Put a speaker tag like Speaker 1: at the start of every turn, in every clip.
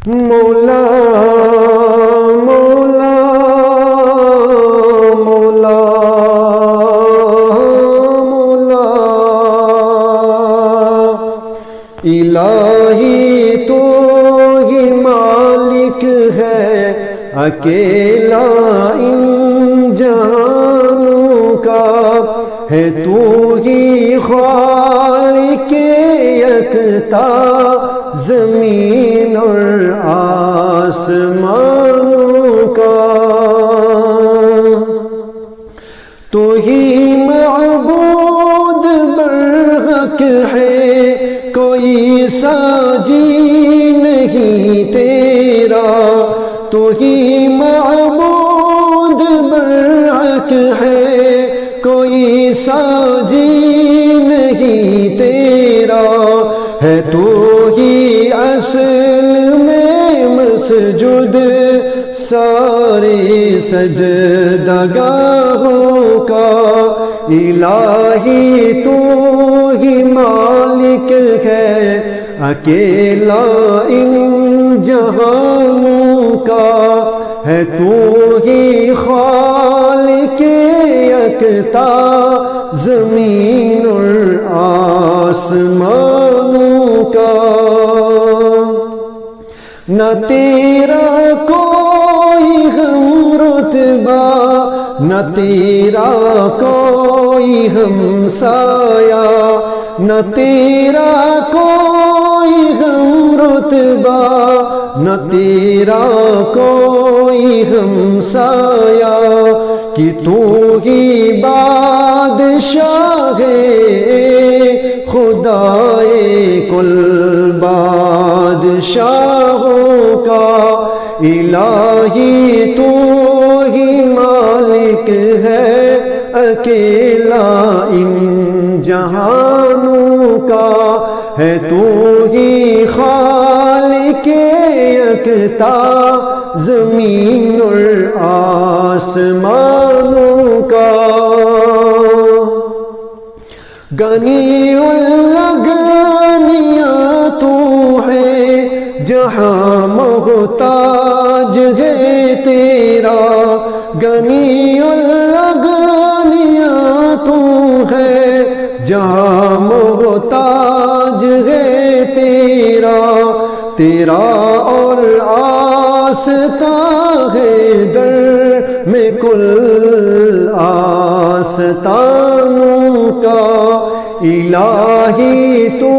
Speaker 1: مولا مولا مولا مولا الہی تو ہی مالک ہے اکیلا ان جہانوں کا، ہے تو ہی خالق یکتا زمین اور آسمانوں کا، تو ہی معبود برحق ہے، کوئی ساجی نہیں تیرا، تو ہی معبود برحق ہے، کوئی ساجی نہیں تیرا، ہے تو ہی اصل میں مسجد سارے سجدہ گاہوں کا، الہی تو ہی مالک ہے اکیلا ان جہانوں کا، ہے تو ہی خالق یکتا زمین اور آسمانوں کا، نہ تیرا کوئی ہم رتبہ، نہ تیرا کوئی ہم سایہ، نہ تیرا کوئی ہم رتبہ، نہ تیرا کوئی ہم سایہ، کہ تو ہی بادشاہ خدائے کل بادشاہوں کا، الہی تو ہی مالک ہے اکیلا ان جہانوں کا، ہے تو ہی خالق یکتا زمین اور آسمانوں کا، غنی الغنیاں تو ہے جہاں محتاج ہے تیرا، غنی الغنیاں تو ہے جہاں محتاج ہے تیرا، تیرا اور آستا ہے در میں کل آستانوں کا، الہی تو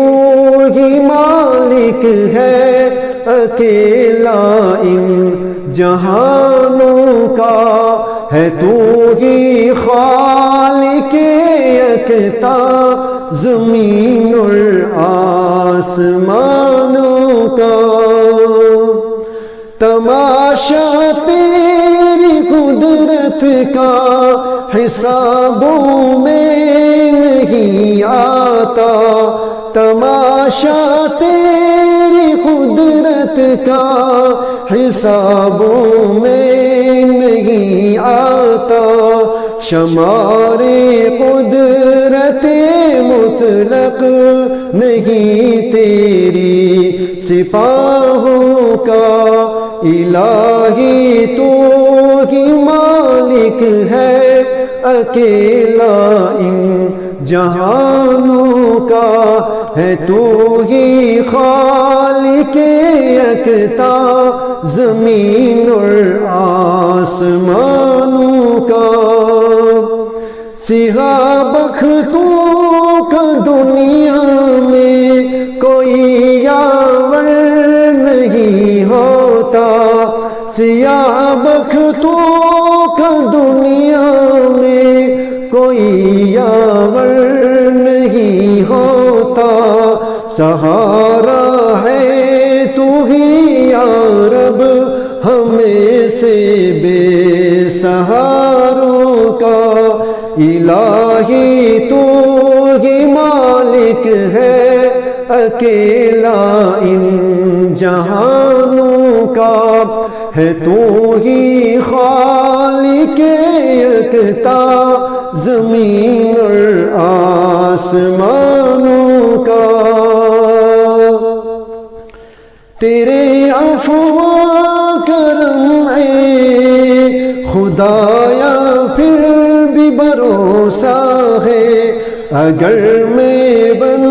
Speaker 1: ہی مالک ہے اکیلا ان جہانوں کا، ہے تو ہی خالق یکتا زمین اور آسمانوں کا، تماشا تیری قدرت کا حسابوں میں نہیں آتا، تماشا تیری قدرت کا حسابوں میں نہیں آتا، شمار قدرت مطلق نہیں تیری سپاہوں کا، الہی تو ہی مالک ہے اکیلا ان جہانوں کا، ہے تو ہی خالق یکتا زمین اور آسمانوں کا، سیاہ بختوں کا دنیا میں کوئی یاور نہیں ہوتا، سیاہ بختوں کا دنیا میں کوئی یاور نہیں ہوتا، سہارا ہے تو ہی یا رب ہمیں سے بے سہاروں کا، الہی تو ہی مالک ہے اکیلا ان جہانوں کا، ہے تو ہی خالق یکتا زمین اور آسمانوں کا، تیرے عفو و کرم اے خدایا پھر بھی بھروسہ ہے، اگر میں بن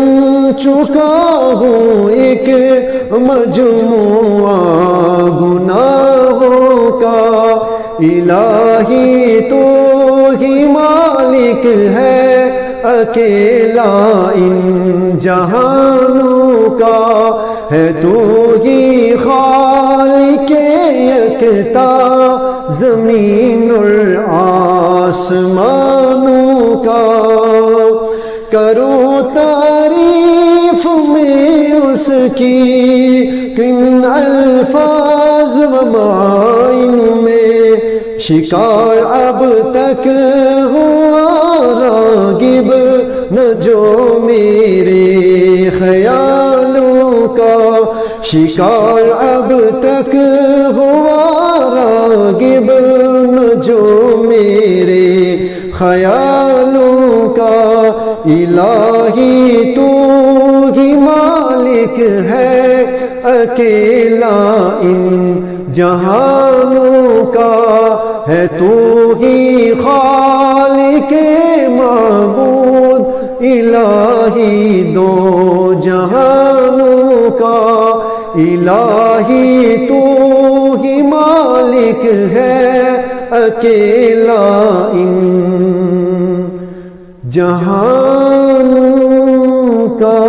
Speaker 1: چکا ہوں ایک مجموعہ گناہوں کا، الہی تو ہی مالک ہے اکیلا ان جہانوں کا، ہے تو ہی خالق یکتا زمین اور آسمانوں کا، کرو تعریف میں اس کی کن الفاظ و معائن میں، شکار اب تک ہوا راغب نہ جو میرے خیالوں کا، شکار اب تک ہوا راغب نہ جو میرے خیالوں کا، الہی تو ہی مالک ہے اکیلا ان جہانوں کا، ہے تو ہی خالق معبود الہی دو جہانوں کا، الہی تو ہی مالک ہے اکیلا ان جہانوں کا۔